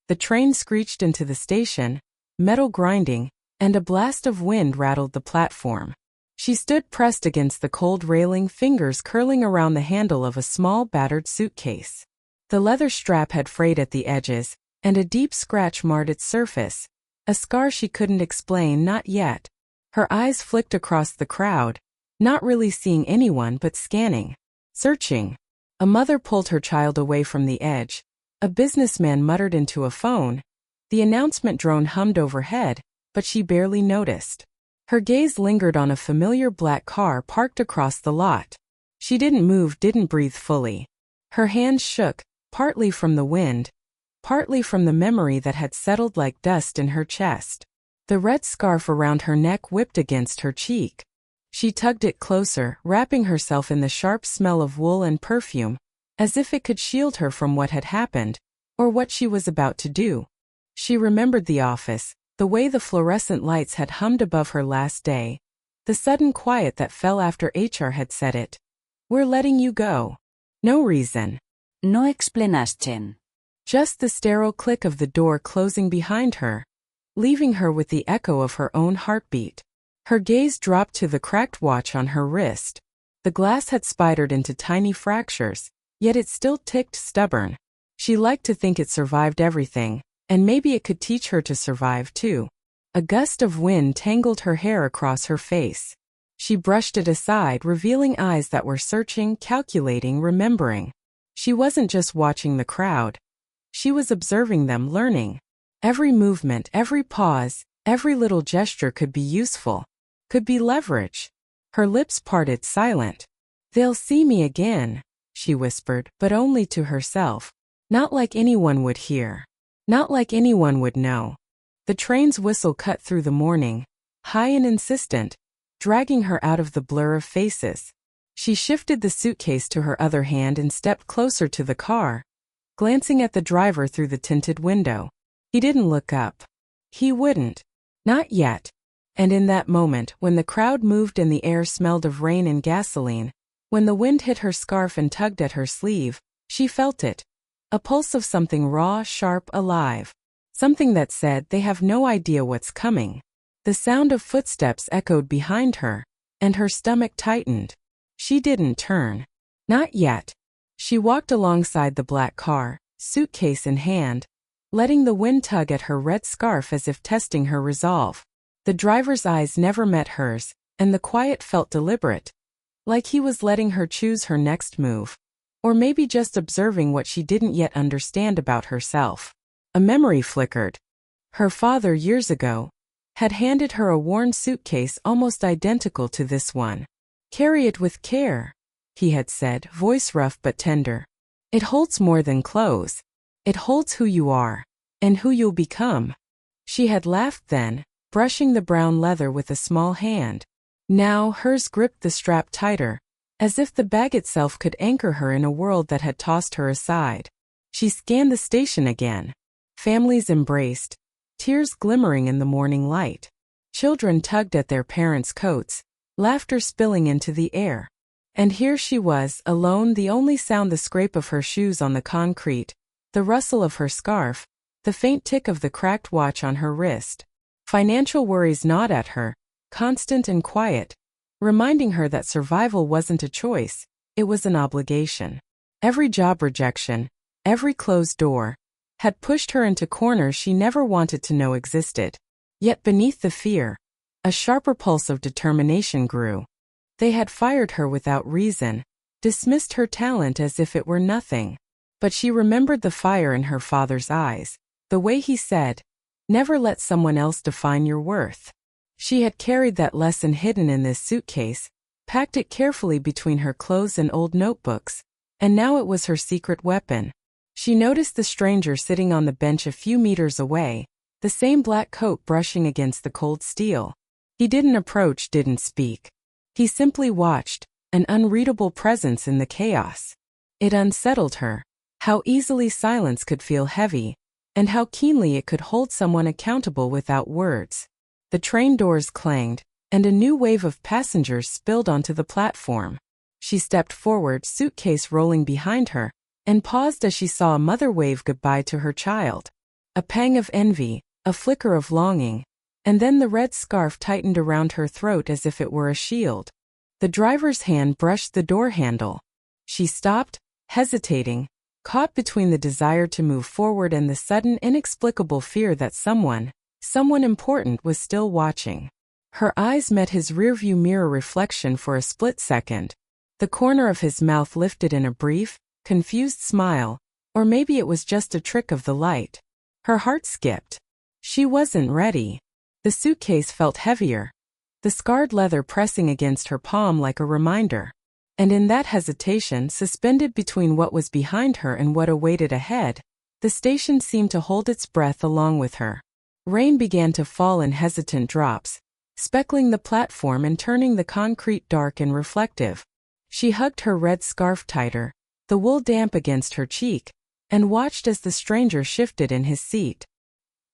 The train screeched into the station, metal grinding, and a blast of wind rattled the platform. She stood pressed against the cold railing, fingers curling around the handle of a small, battered suitcase. The leather strap had frayed at the edges, and a deep scratch marred its surface, a scar she couldn't explain, not yet. Her eyes flicked across the crowd, not really seeing anyone but scanning, searching. A mother pulled her child away from the edge. A businessman muttered into a phone. The announcement drone hummed overhead, but she barely noticed. Her gaze lingered on a familiar black car parked across the lot. She didn't move, didn't breathe fully. Her hands shook, partly from the wind, partly from the memory that had settled like dust in her chest. The red scarf around her neck whipped against her cheek. She tugged it closer, wrapping herself in the sharp smell of wool and perfume, as if it could shield her from what had happened, or what she was about to do. She remembered the office, the way the fluorescent lights had hummed above her last day, the sudden quiet that fell after HR had said it. "We're letting you go." No reason. No explanación. Just the sterile click of the door closing behind her, leaving her with the echo of her own heartbeat. Her gaze dropped to the cracked watch on her wrist. The glass had spidered into tiny fractures, yet it still ticked stubborn. She liked to think it survived everything, and maybe it could teach her to survive too. A gust of wind tangled her hair across her face. She brushed it aside, revealing eyes that were searching, calculating, remembering. She wasn't just watching the crowd. She was observing them, learning. Every movement, every pause, every little gesture could be useful, could be leverage. Her lips parted, silent. "They'll see me again," she whispered, but only to herself. Not like anyone would hear. Not like anyone would know. The train's whistle cut through the morning, high and insistent, dragging her out of the blur of faces. She shifted the suitcase to her other hand and stepped closer to the car, glancing at the driver through the tinted window. He didn't look up. He wouldn't. Not yet. And in that moment, when the crowd moved and the air smelled of rain and gasoline, when the wind hit her scarf and tugged at her sleeve, she felt it. A pulse of something raw, sharp, alive. Something that said, they have no idea what's coming. The sound of footsteps echoed behind her, and her stomach tightened. She didn't turn. Not yet. She walked alongside the black car, suitcase in hand, letting the wind tug at her red scarf as if testing her resolve. The driver's eyes never met hers, and the quiet felt deliberate, like he was letting her choose her next move. Or maybe just observing what she didn't yet understand about herself. A memory flickered. Her father, years ago, had handed her a worn suitcase almost identical to this one. "Carry it with care," he had said, voice rough but tender. "It holds more than clothes. It holds who you are, and who you'll become." She had laughed then, brushing the brown leather with a small hand. Now hers gripped the strap tighter, as if the bag itself could anchor her in a world that had tossed her aside. She scanned the station again. Families embraced, tears glimmering in the morning light. Children tugged at their parents' coats, laughter spilling into the air. And here she was, alone, the only sound the scrape of her shoes on the concrete, the rustle of her scarf, the faint tick of the cracked watch on her wrist. Financial worries gnawed at her, constant and quiet, reminding her that survival wasn't a choice, it was an obligation. Every job rejection, every closed door, had pushed her into corners she never wanted to know existed. Yet beneath the fear, a sharper pulse of determination grew. They had fired her without reason, dismissed her talent as if it were nothing. But she remembered the fire in her father's eyes, the way he said, "Never let someone else define your worth." She had carried that lesson hidden in this suitcase, packed it carefully between her clothes and old notebooks, and now it was her secret weapon. She noticed the stranger sitting on the bench a few meters away, the same black coat brushing against the cold steel. He didn't approach, didn't speak. He simply watched, an unreadable presence in the chaos. It unsettled her, how easily silence could feel heavy, and how keenly it could hold someone accountable without words. The train doors clanged, and a new wave of passengers spilled onto the platform. She stepped forward, suitcase rolling behind her, and paused as she saw a mother wave goodbye to her child. A pang of envy, a flicker of longing, and then the red scarf tightened around her throat as if it were a shield. The driver's hand brushed the door handle. She stopped, hesitating, caught between the desire to move forward and the sudden inexplicable fear that someone important was still watching. Her eyes met his rearview mirror reflection for a split second. The corner of his mouth lifted in a brief, confused smile, or maybe it was just a trick of the light. Her heart skipped. She wasn't ready. The suitcase felt heavier, the scarred leather pressing against her palm like a reminder. And in that hesitation, suspended between what was behind her and what awaited ahead, the station seemed to hold its breath along with her. Rain began to fall in hesitant drops, speckling the platform and turning the concrete dark and reflective. She hugged her red scarf tighter, the wool damp against her cheek, and watched as the stranger shifted in his seat.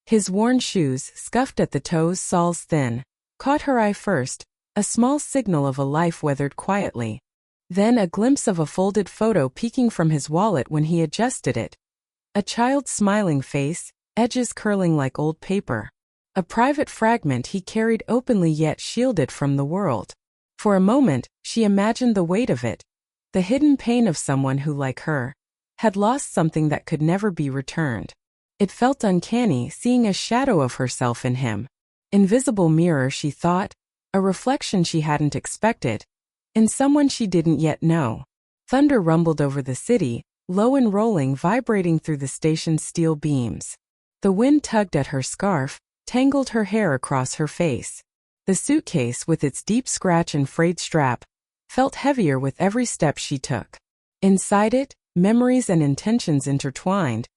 His worn shoes, scuffed at the toes, soles thin, caught her eye first, a small signal of a life weathered quietly. Then a glimpse of a folded photo peeking from his wallet when he adjusted it. A child's smiling face, edges curling like old paper. A private fragment he carried openly yet shielded from the world. For a moment, she imagined the weight of it, the hidden pain of someone who, like her, had lost something that could never be returned. It felt uncanny seeing a shadow of herself in him. Invisible mirror, she thought, a reflection she hadn't expected, in someone she didn't yet know. Thunder rumbled over the city, low and rolling, vibrating through the station's steel beams. The wind tugged at her scarf, tangled her hair across her face. The suitcase, with its deep scratch and frayed strap, felt heavier with every step she took. Inside it, memories and intentions intertwined,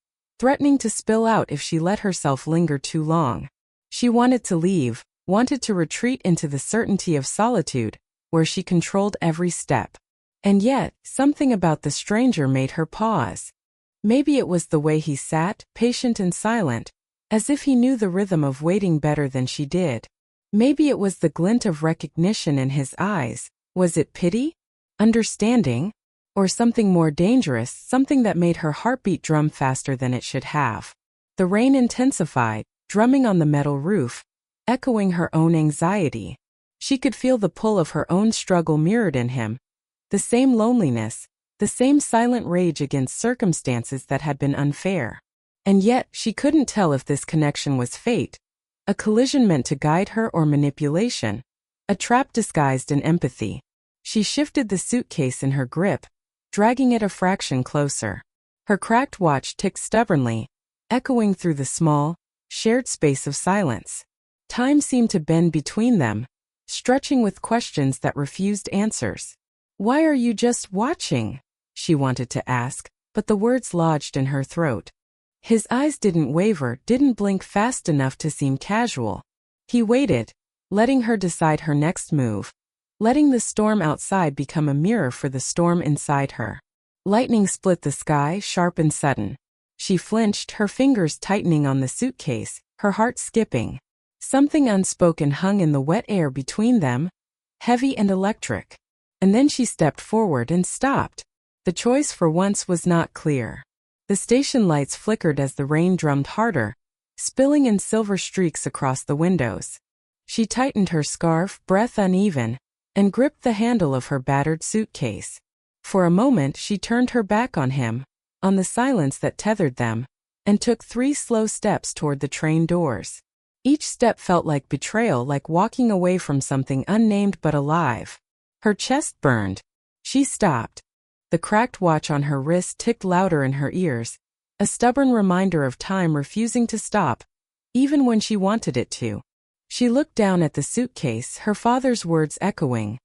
threatening to spill out if she let herself linger too long. She wanted to leave, wanted to retreat into the certainty of solitude, where she controlled every step. And yet, something about the stranger made her pause. Maybe it was the way he sat, patient and silent, as if he knew the rhythm of waiting better than she did. Maybe it was the glint of recognition in his eyes. Was it pity? Understanding? Or something more dangerous, something that made her heartbeat drum faster than it should have? The rain intensified, drumming on the metal roof, echoing her own anxiety. She could feel the pull of her own struggle mirrored in him. The same loneliness, the same silent rage against circumstances that had been unfair. And yet, she couldn't tell if this connection was fate, a collision meant to guide her, or manipulation, a trap disguised in empathy. She shifted the suitcase in her grip, dragging it a fraction closer. Her cracked watch ticked stubbornly, echoing through the small, shared space of silence. Time seemed to bend between them, stretching with questions that refused answers. "Why are you just watching?" she wanted to ask, but the words lodged in her throat. His eyes didn't waver, didn't blink fast enough to seem casual. He waited, letting her decide her next move, letting the storm outside become a mirror for the storm inside her. Lightning split the sky, sharp and sudden. She flinched, her fingers tightening on the suitcase, her heart skipping. Something unspoken hung in the wet air between them, heavy and electric. And then she stepped forward and stopped. The choice for once was not clear. The station lights flickered as the rain drummed harder, spilling in silver streaks across the windows. She tightened her scarf, breath uneven, and gripped the handle of her battered suitcase. For a moment she turned her back on him, on the silence that tethered them, and took 3 slow steps toward the train doors. Each step felt like betrayal, like walking away from something unnamed but alive. Her chest burned. She stopped. The cracked watch on her wrist ticked louder in her ears, a stubborn reminder of time refusing to stop, even when she wanted it to. She looked down at the suitcase, her father's words echoing.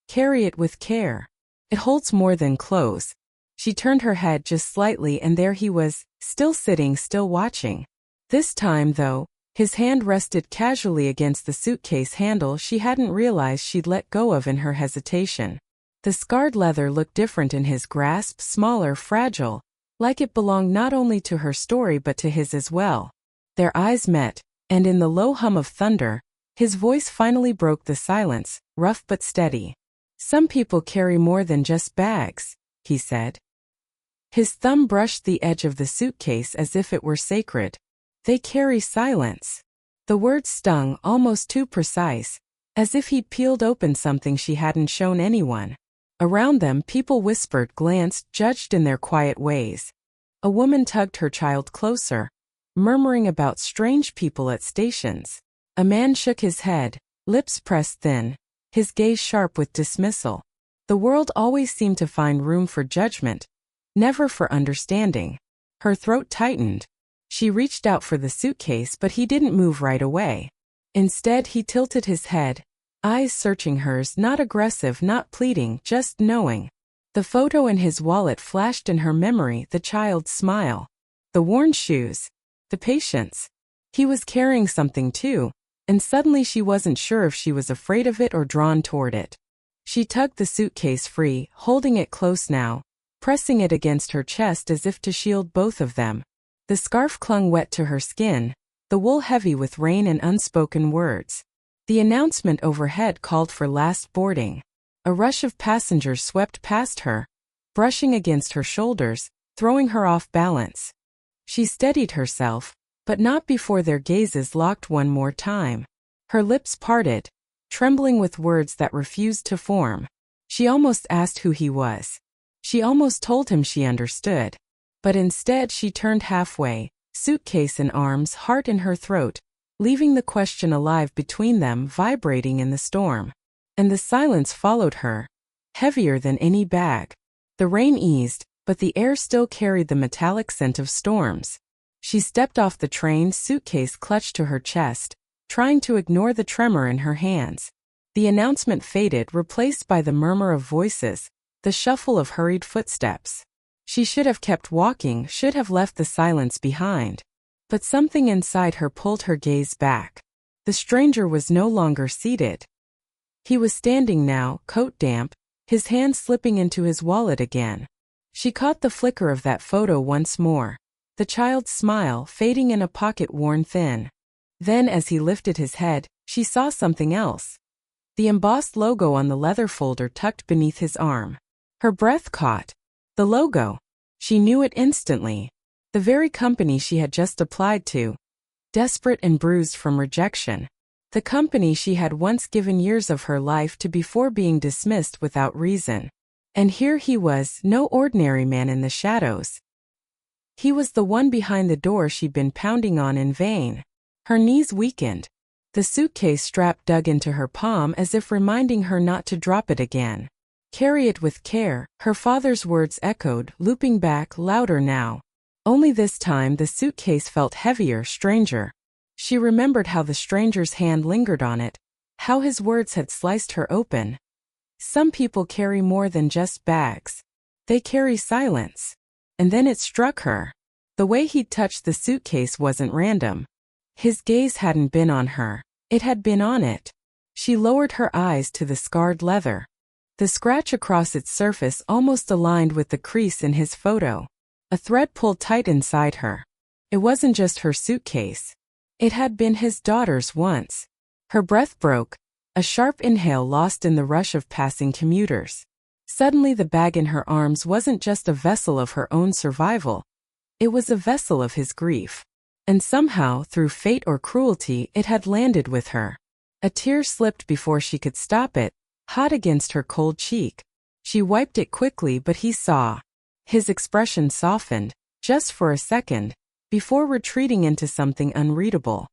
"Carry it with care. It holds more than clothes." She turned her head just slightly and there he was, still sitting, still watching. This time, though, his hand rested casually against the suitcase handle she hadn't realized she'd let go of in her hesitation. The scarred leather looked different in his grasp, smaller, fragile, like it belonged not only to her story but to his as well. Their eyes met, and in the low hum of thunder, his voice finally broke the silence, rough but steady. "Some people carry more than just bags," he said. His thumb brushed the edge of the suitcase as if it were sacred. They carry silence. The words stung, almost too precise, as if he'd peeled open something she hadn't shown anyone. Around them, people whispered, glanced, judged in their quiet ways. A woman tugged her child closer, murmuring about strange people at stations. A man shook his head, lips pressed thin, his gaze sharp with dismissal. The world always seemed to find room for judgment, never for understanding. Her throat tightened. She reached out for the suitcase, but he didn't move right away. Instead, he tilted his head, eyes searching hers, not aggressive, not pleading, just knowing. The photo in his wallet flashed in her memory, the child's smile, the worn shoes, the patience. He was carrying something too, and suddenly she wasn't sure if she was afraid of it or drawn toward it. She tugged the suitcase free, holding it close now, pressing it against her chest as if to shield both of them. The scarf clung wet to her skin, the wool heavy with rain and unspoken words. The announcement overhead called for last boarding. A rush of passengers swept past her, brushing against her shoulders, throwing her off balance. She steadied herself, but not before their gazes locked one more time. Her lips parted, trembling with words that refused to form. She almost asked who he was. She almost told him she understood. But instead she turned halfway, suitcase in arms, heart in her throat, leaving the question alive between them, vibrating in the storm. And the silence followed her, heavier than any bag. The rain eased, but the air still carried the metallic scent of storms. She stepped off the train, suitcase clutched to her chest, trying to ignore the tremor in her hands. The announcement faded, replaced by the murmur of voices, the shuffle of hurried footsteps. She should have kept walking, should have left the silence behind. But something inside her pulled her gaze back. The stranger was no longer seated. He was standing now, coat damp, his hand slipping into his wallet again. She caught the flicker of that photo once more, the child's smile fading in a pocket worn thin. Then as he lifted his head, she saw something else. The embossed logo on the leather folder tucked beneath his arm. Her breath caught. The logo. She knew it instantly. The very company she had just applied to. Desperate and bruised from rejection. The company she had once given years of her life to before being dismissed without reason. And here he was, no ordinary man in the shadows. He was the one behind the door she'd been pounding on in vain. Her knees weakened. The suitcase strap dug into her palm as if reminding her not to drop it again. Carry it with care, her father's words echoed, looping back, louder now. Only this time the suitcase felt heavier, stranger. She remembered how the stranger's hand lingered on it, how his words had sliced her open. Some people carry more than just bags. They carry silence. And then it struck her. The way he'd touched the suitcase wasn't random. His gaze hadn't been on her. It had been on it. She lowered her eyes to the scarred leather. The scratch across its surface almost aligned with the crease in his photo. A thread pulled tight inside her. It wasn't just her suitcase. It had been his daughter's once. Her breath broke, a sharp inhale lost in the rush of passing commuters. Suddenly the bag in her arms wasn't just a vessel of her own survival. It was a vessel of his grief. And somehow, through fate or cruelty, it had landed with her. A tear slipped before she could stop it, hot against her cold cheek. She wiped it quickly, but he saw. His expression softened, just for a second, before retreating into something unreadable.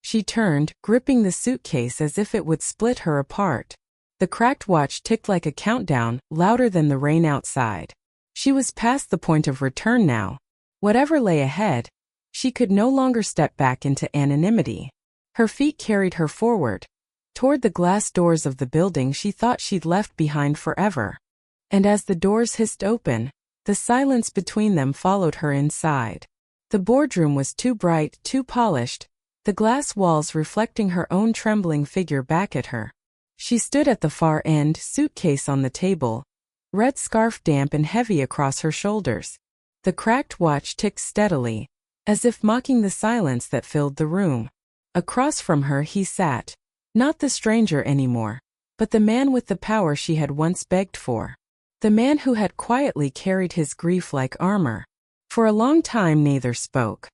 She turned, gripping the suitcase as if it would split her apart. The cracked watch ticked like a countdown, louder than the rain outside. She was past the point of return now. Whatever lay ahead, she could no longer step back into anonymity. Her feet carried her forward, toward the glass doors of the building she thought she'd left behind forever. And as the doors hissed open, the silence between them followed her inside. The boardroom was too bright, too polished, the glass walls reflecting her own trembling figure back at her. She stood at the far end, suitcase on the table, red scarf damp and heavy across her shoulders. The cracked watch ticked steadily, as if mocking the silence that filled the room. Across from her he sat, not the stranger anymore, but the man with the power she had once begged for. The man who had quietly carried his grief like armor. For a long time neither spoke.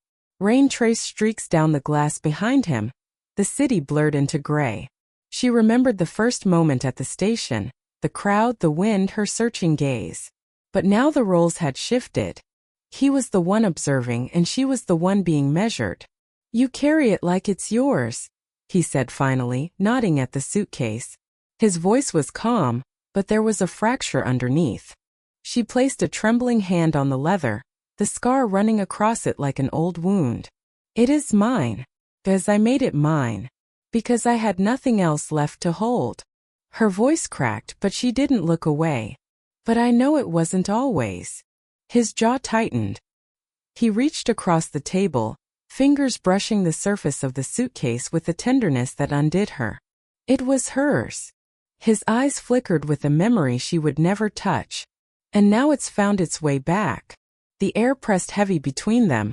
Rain traced streaks down the glass behind him. The city blurred into gray. She remembered the first moment at the station, the crowd, the wind, her searching gaze. But now the roles had shifted. He was the one observing and she was the one being measured. "You carry it like it's yours," he said finally, nodding at the suitcase. His voice was calm, but there was a fracture underneath. She placed a trembling hand on the leather, the scar running across it like an old wound. "It is mine. Because I made it mine. Because I had nothing else left to hold." Her voice cracked, but she didn't look away. "But I know it wasn't always." His jaw tightened. He reached across the table, fingers brushing the surface of the suitcase with a tenderness that undid her. It was hers. His eyes flickered with a memory she would never touch. And now it's found its way back. The air pressed heavy between them,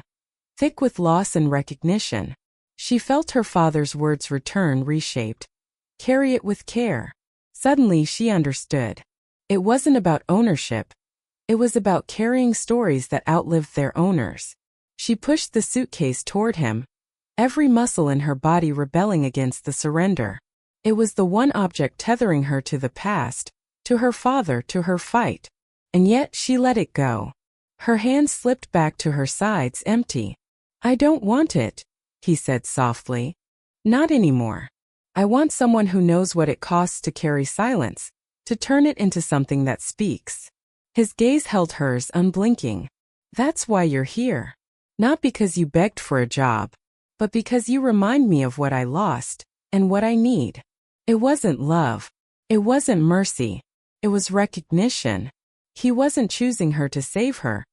thick with loss and recognition. She felt her father's words return reshaped. "Carry it with care." Suddenly she understood. It wasn't about ownership. It was about carrying stories that outlived their owners. She pushed the suitcase toward him, every muscle in her body rebelling against the surrender. It was the one object tethering her to the past, to her father, to her fight. And yet she let it go. Her hands slipped back to her sides, empty. "I don't want it," he said softly. "Not anymore. I want someone who knows what it costs to carry silence, to turn it into something that speaks." His gaze held hers, unblinking. "That's why you're here. Not because you begged for a job, but because you remind me of what I lost, and what I need." It wasn't love. It wasn't mercy. It was recognition. He wasn't choosing her to save her.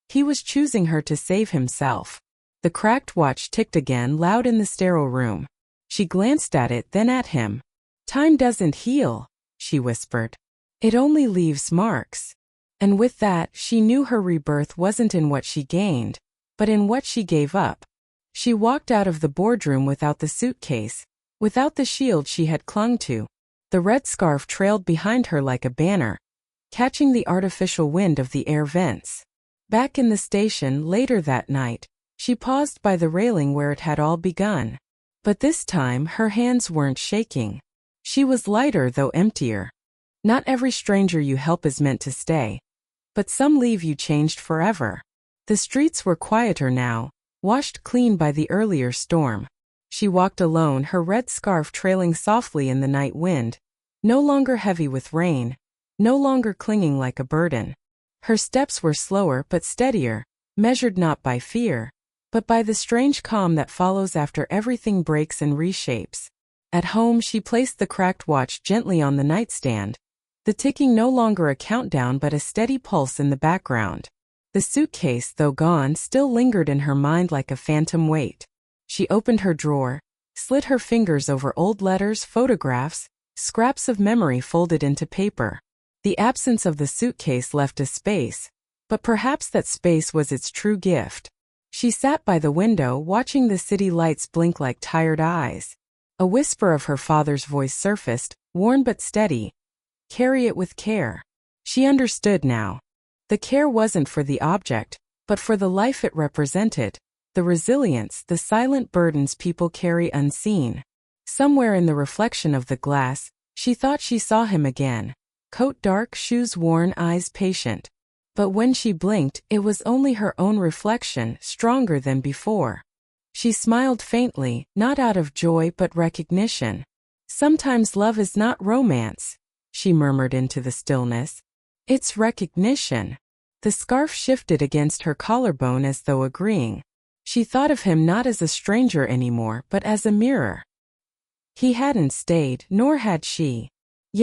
He was choosing her to save himself. The cracked watch ticked again, loud in the sterile room. She glanced at it, then at him. "Time doesn't heal," she whispered. "It only leaves marks." And with that, she knew her rebirth wasn't in what she gained, but in what she gave up. She walked out of the boardroom without the suitcase, without the shield she had clung to. The red scarf trailed behind her like a banner, catching the artificial wind of the air vents. Back in the station later that night, she paused by the railing where it had all begun. But this time her hands weren't shaking. She was lighter though emptier. Not every stranger you help is meant to stay. But some leave you changed forever. The streets were quieter now, washed clean by the earlier storm. She walked alone, her red scarf trailing softly in the night wind, no longer heavy with rain, no longer clinging like a burden. Her steps were slower but steadier, measured not by fear, but by the strange calm that follows after everything breaks and reshapes. At home she placed the cracked watch gently on the nightstand, the ticking no longer a countdown but a steady pulse in the background. The suitcase, though gone, still lingered in her mind like a phantom weight. She opened her drawer, slid her fingers over old letters, photographs, scraps of memory folded into paper. The absence of the suitcase left a space, but perhaps that space was its true gift. She sat by the window, watching the city lights blink like tired eyes. A whisper of her father's voice surfaced, worn but steady. "Carry it with care." She understood now. The care wasn't for the object, but for the life it represented, the resilience, the silent burdens people carry unseen. Somewhere in the reflection of the glass, she thought she saw him again. Coat dark, shoes worn, eyes patient. But when she blinked, it was only her own reflection, stronger than before. She smiled faintly, not out of joy but recognition. "Sometimes love is not romance," she murmured into the stillness. "It's recognition." The scarf shifted against her collarbone as though agreeing. She thought of him not as a stranger anymore but as a mirror. He hadn't stayed, nor had she.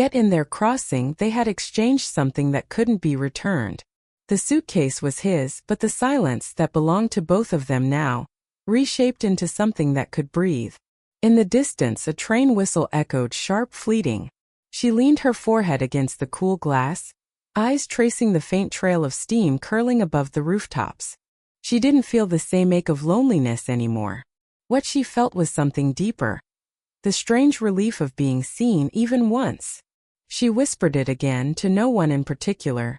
Yet in their crossing they had exchanged something that couldn't be returned. The suitcase was his, but the silence that belonged to both of them now, reshaped into something that could breathe. In the distance a train whistle echoed, sharp, fleeting. She leaned her forehead against the cool glass, eyes tracing the faint trail of steam curling above the rooftops. She didn't feel the same ache of loneliness anymore. What she felt was something deeper. The strange relief of being seen even once. She whispered it again to no one in particular.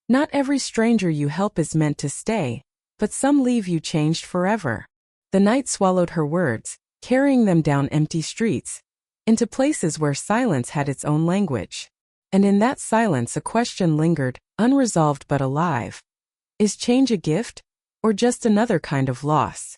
"Not every stranger you help is meant to stay, but some leave you changed forever." The night swallowed her words, carrying them down empty streets, into places where silence had its own language. And in that silence a question lingered, unresolved but alive. Is change a gift, or just another kind of loss?